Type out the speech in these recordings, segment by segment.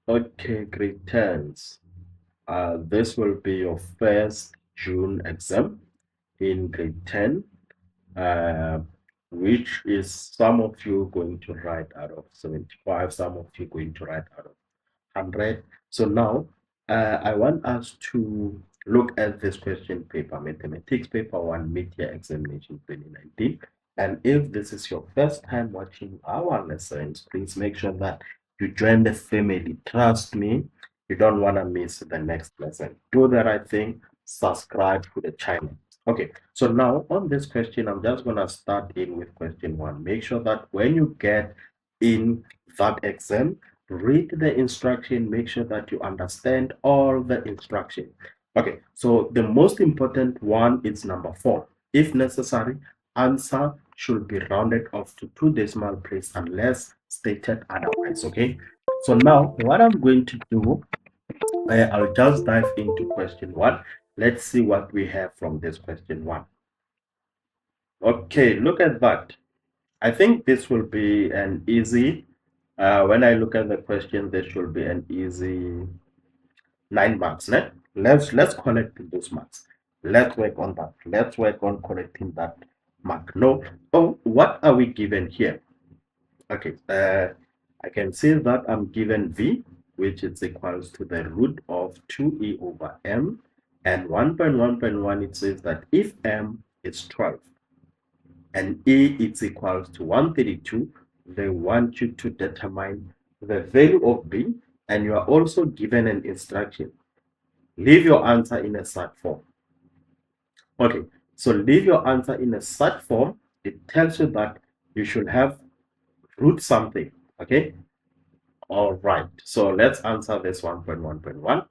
Okay, grade 10s. This will be your first June exam in grade 10, uh, which is some of you going to write out of 75, some of you going to write out of 100. So now I want us to look at this question paper, Mathematics Paper 1 Mid-Year Examination 2019. And if this is your first time watching our lessons, please make sure that you join the family. Trust me, you don't want to miss the next lesson. Do the right thing, subscribe to the channel. Okay, so now on this question, I'm just going to start in with question 1. Make sure that when you get in that exam, read the instruction, make sure that you understand all the instruction. Okay, so the most important one is number 4. If necessary, answer should be rounded off to 2 decimal place unless stated otherwise. Okay, so now what I'm going to do, I'll just dive into question 1. Let's see what we have from this question 1. Okay, look at that. I think this will be an easy, when I look at the question, this should be an easy 9 marks. Let's collect those marks. Let's work on that. Let's work on collecting that mark. No, oh, what are we given here? Okay, I can see that I'm given V, which is equals to the root of 2e over m, and 1.1.1, it says that if m is 12 and a is equals to 132, they want you to determine the value of b, and you are also given an instruction. Leave your answer in a SAT form. Okay, so leave your answer in a SAT form. It tells you that you should have root something. Okay, all right. So let's answer this 1.1.1.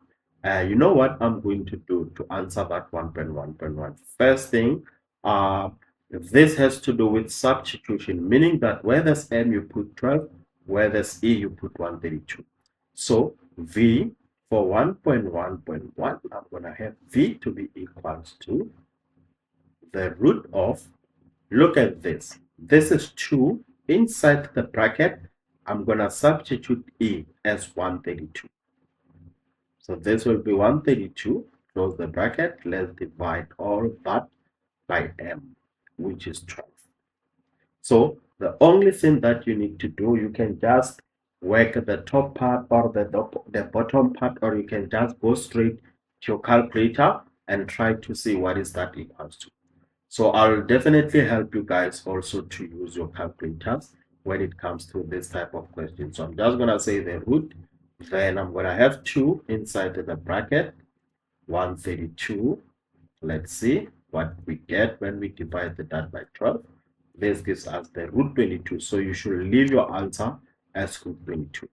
You know what I'm going to do to answer that 1.1.1? First thing, this has to do with substitution, meaning that where there's m, you put 12, where there's e, you put 132. So v for 1.1.1, I'm going to have v to be equals to the root of, look at this. This is 2. Inside the bracket, I'm going to substitute e as 132. So this will be 132. Close the bracket. Let's divide all that by m, which is 12. So the only thing that you need to do, you can just work the top part or the bottom part, or you can just go straight to your calculator and try to see what is that equals to. So I'll definitely help you guys also to use your calculators when it comes to this type of question. So I'm just going to say the root, then I'm going to have 2 inside the bracket, 132. Let's see what we get when we divide that by 12. This gives us the root 22. So you should leave your answer as root 22.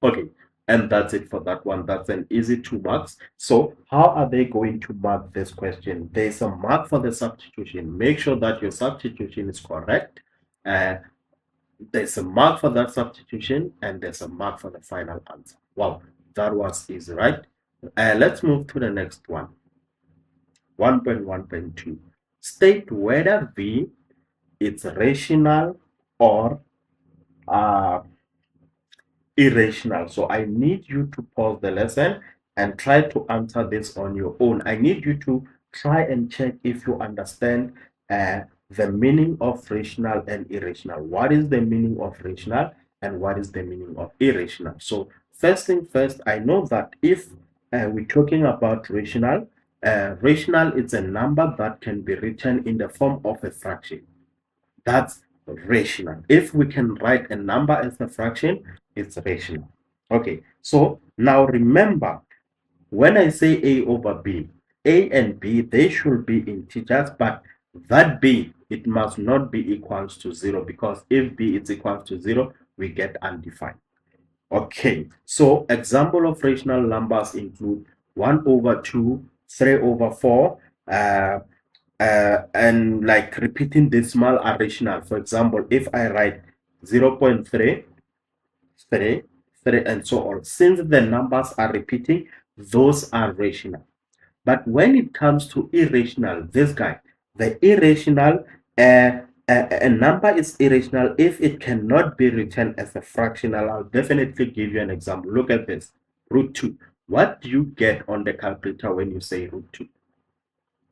Okay, and that's it for that one. That's an easy 2 marks. So how are they going to mark this question? There's a mark for the substitution. Make sure that your substitution is correct. There's a mark for that substitution, and there's a mark for the final answer. Wow, that was easy, right? Let's move to the next one. 1.1.2. State whether V is rational or uh, irrational. So I need you to pause the lesson and try to answer this on your own. I need you to try and check if you understand the meaning of rational and irrational. What is the meaning of rational and what is the meaning of irrational? So first thing first, I know that if we're talking about rational, rational is a number that can be written in the form of a fraction. That's rational. If we can write a number as a fraction, it's rational. Okay, so now remember, when I say a over b, a and b, they should be integers, but that b, it must not be equals to 0, because if b is equal to 0, we get undefined. Okay, so example of rational numbers include 1 over 2, 3 over 4, and like repeating decimal are rational. For example, if I write 0.3, 3, 3, and so on, since the numbers are repeating, those are rational. But when it comes to irrational, this guy, the irrational, A number is irrational if it cannot be written as a fractional. I'll definitely give you an example. Look at this. Root 2. What do you get on the calculator when you say root 2?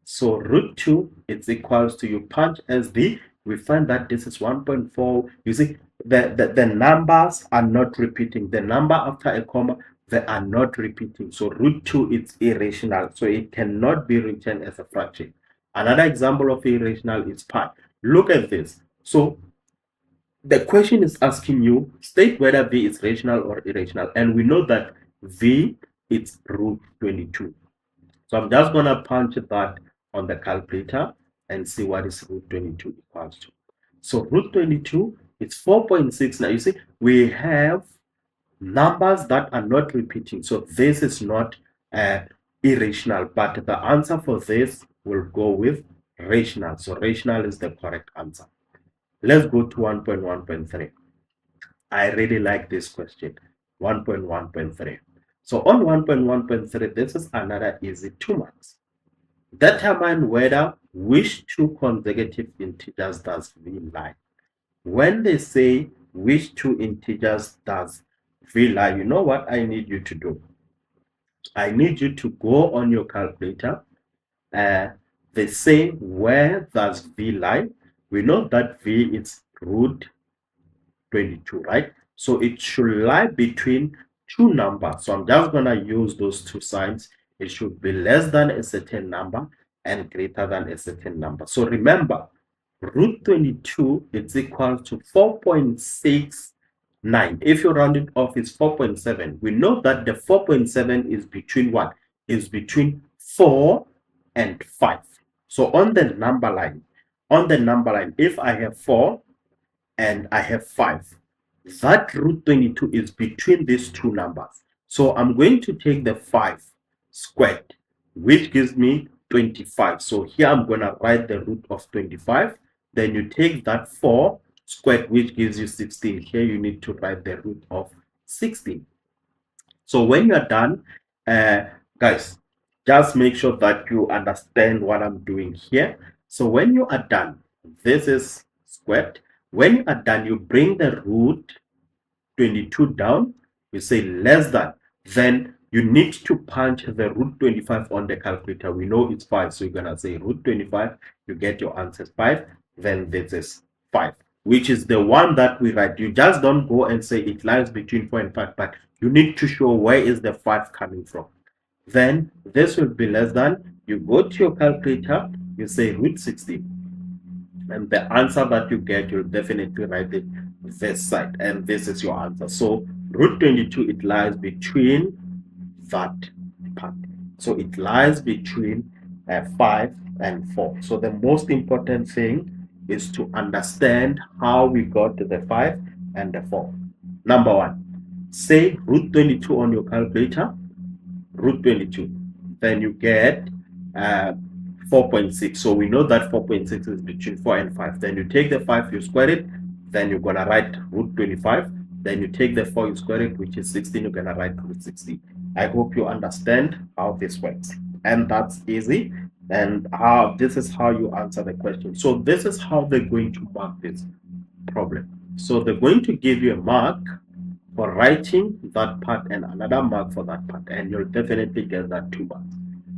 So root 2 is equals to, you punch SD, we find that this is 1.4. You see, the numbers are not repeating. The number after a comma, they are not repeating. So root 2 is irrational. So it cannot be written as a fraction. Another example of irrational is pi. Look at this. So the question is asking you, state whether V is rational or irrational. And we know that V is root 22. So I'm just going to punch that on the calculator and see what is root 22 equals to. So root 22 is 4.6. Now you see, we have numbers that are not repeating. So this is not irrational, but the answer for this will go with rational. So rational is the correct answer. Let's go to 1.1.3. I really like this question. 1.1.3. So on 1.1.3, this is another easy 2 marks. Determine whether which two consecutive integers does V lie. When they say which two integers does V lie, you know what I need you to do? I need you to go on your calculator. They say where does V lie? We know that V is root 22, right? So it should lie between two numbers. So I'm just going to use those two signs. It should be less than a certain number and greater than a certain number. So remember, root 22 is equal to 4.69. If you round it off, it's 4.7. We know that the 4.7 is between what? Is between 4 and 5. So on the number line, if I have 4 and I have 5, that root 22 is between these two numbers. So I'm going to take the 5 squared, which gives me 25. So here I'm going to write the root of 25. Then you take that 4 squared, which gives you 16. Here you need to write the root of 16. So when you're done, guys, just make sure that you understand what I'm doing here. So when you are done, this is squared. When you are done, you bring the root 22 down, you say less than, then you need to punch the root 25 on the calculator. We know it's 5, so you're going to say root 25, you get your answer 5, then this is 5, which is the one that we write. You just don't go and say it lies between 4 and 5, but you need to show where is the 5 coming from. Then this will be less than, you go to your calculator, you say root 16, and the answer that you get, you'll definitely write it this side, and this is your answer. So root 22, it lies between that part. So it lies between 5 and 4. So the most important thing is to understand how we got to the 5 and the 4. Number 1, say root 22 on your calculator, root 22. Then you get 4.6. So we know that 4.6 is between 4 and 5. Then you take the 5, you square it, then you're going to write root 25. Then you take the 4, you square it, which is 16, you're going to write root 16. I hope you understand how this works. And that's easy. And this is how you answer the question. So this is how they're going to mark this problem. So they're going to give you a mark for writing that part and another mark for that part. And you'll definitely get that 2 marks.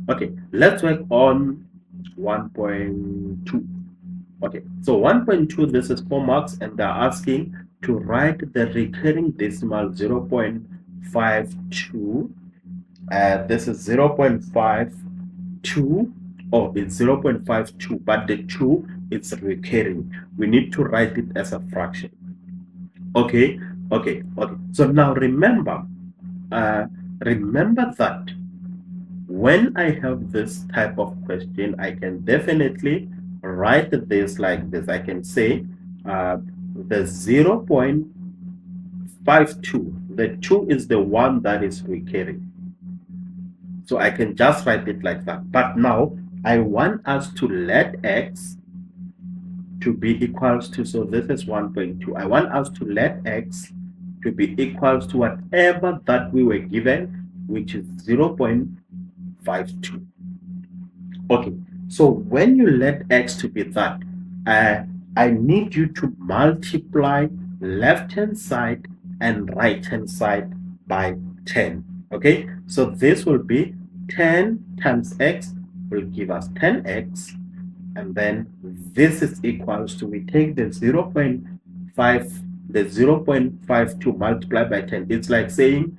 Okay, let's work on 1.2. Okay, so 1.2, this is 4 marks, and they're asking to write the recurring decimal 0.52. This is 0.52. Oh, it's 0.52, but the 2 is recurring. We need to write it as a fraction. Okay. So now remember that when I have this type of question, I can definitely write this like this. I can say the 0.52, the 2 is the one that is recurring. So I can just write it like that. But now I want us to let x to be equals to, so this is 1.2. I want us to let x to be equals to whatever that we were given, which is 0.52. Okay, so when you let x to be that, I need you to multiply left hand side and right hand side by 10. Okay, so this will be 10 times x will give us 10x, and then this is equals to, we take the 0.5, the 0.52 multiplied by 10. It's like saying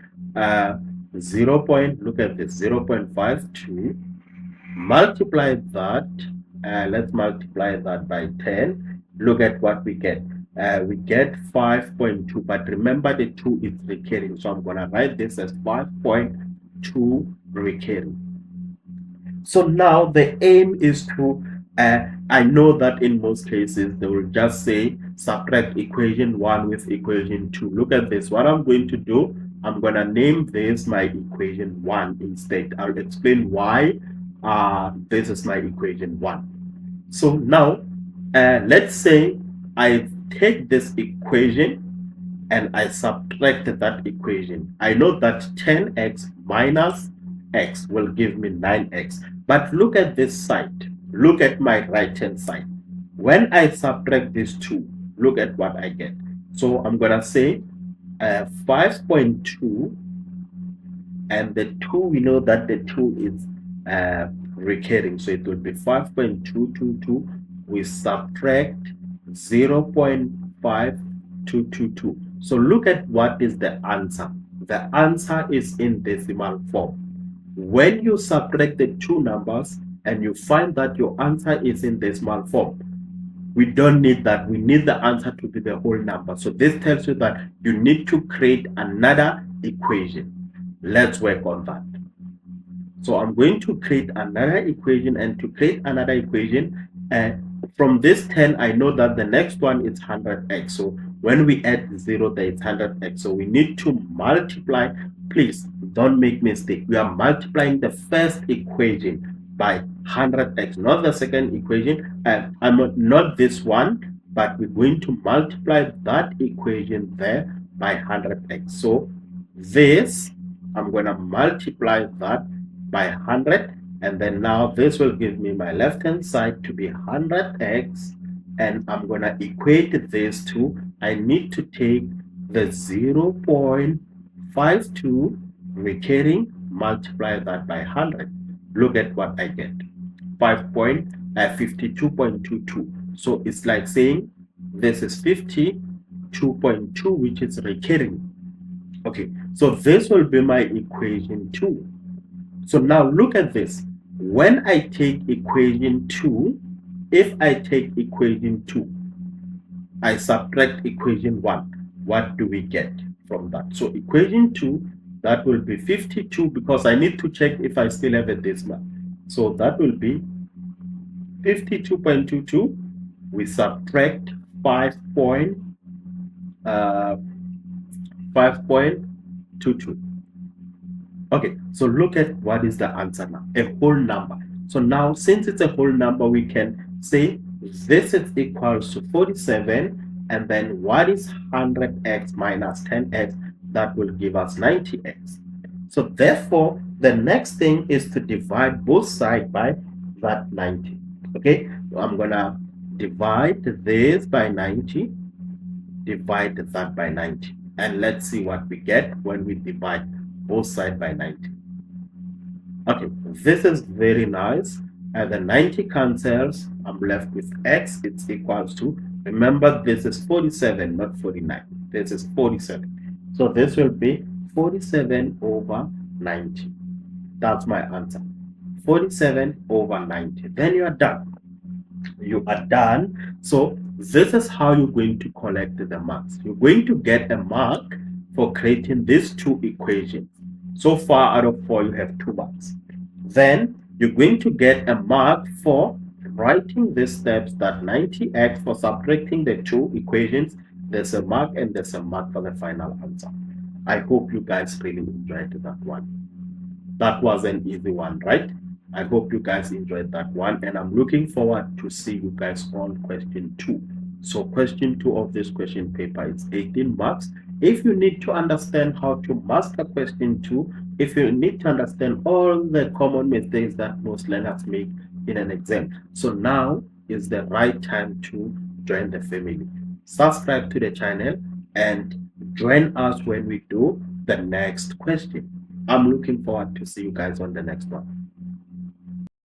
0 point, look at this, 0.52 multiply that, let's multiply that by 10. Look at what we get. We get 5.2, but remember the 2 is recurring, so I'm going to write this as 5.2 recurring. So now the aim is to, I know that in most cases they will just say subtract equation 1 with equation 2. Look at this. What I'm going to do, I'm going to name this my equation 1 instead. I'll explain why this is my equation 1. So now, let's say I take this equation and I subtract that equation. I know that 10x minus x will give me 9x. But look at this side. Look at my right hand side. When I subtract these two, look at what I get. So I'm going to say 5.2, and the 2, we know that the 2 is recurring, so it will be 5.222. We subtract 0.5222. So look at what is the answer. The answer is in decimal form. When you subtract the two numbers and you find that your answer is in decimal form, we don't need that. We need the answer to be the whole number. So this tells you that you need to create another equation. Let's work on that. So I'm going to create another equation, and to create another equation, from this 10, I know that the next one is 100x. So when we add 0, there is 100x. So we need to multiply. Please don't make mistake. We are multiplying the first equation by 100x, not the second equation. I'm not this one, but we're going to multiply that equation there by 100x. So this, I'm going to multiply that by 100, and then now this will give me my left hand side to be 100x, and I'm going to equate this to, I need to take the 0.52 recurring, multiply that by 100. Look at what I get, 52.22. So it's like saying this is 52.2, which is recurring. Okay, so this will be my equation 2. So now look at this. When I take equation 2, if I take equation 2, I subtract equation 1, what do we get from that? So equation 2, that will be 52, because I need to check if I still have a decimal. So that will be 52.22. We subtract 5.22. Okay, so look at what is the answer now, a whole number. So now, since it's a whole number, we can say this is equals to 47, and then what is 100x minus 10x? That will give us 90x. So therefore, the next thing is to divide both sides by that 90. Okay, so I'm gonna divide this by 90, divide that by 90, and let's see what we get when we divide both sides by 90. Okay, this is very nice. And the 90 cancels. I'm left with x. It's equals to, remember, this is 47, not 49. This is 47. So this will be 47 over 90. That's my answer. 47 over 90. Then you are done. You are done. So this is how you're going to collect the marks. You're going to get a mark for creating these two equations. So far, out of 4, you have 2 marks. Then you're going to get a mark for writing these steps, that 90x, for subtracting the two equations. There's a mark, and there's a mark for the final answer. I hope you guys really enjoyed that one. That was an easy one, right? I hope you guys enjoyed that one, and I'm looking forward to see you guys on question 2. So question 2 of this question paper is 18 marks. If you need to understand how to master question 2, if you need to understand all the common mistakes that most learners make in an exam, so now is the right time to join the family. Subscribe to the channel and join us when we do the next question. I'm looking forward to see you guys on the next one.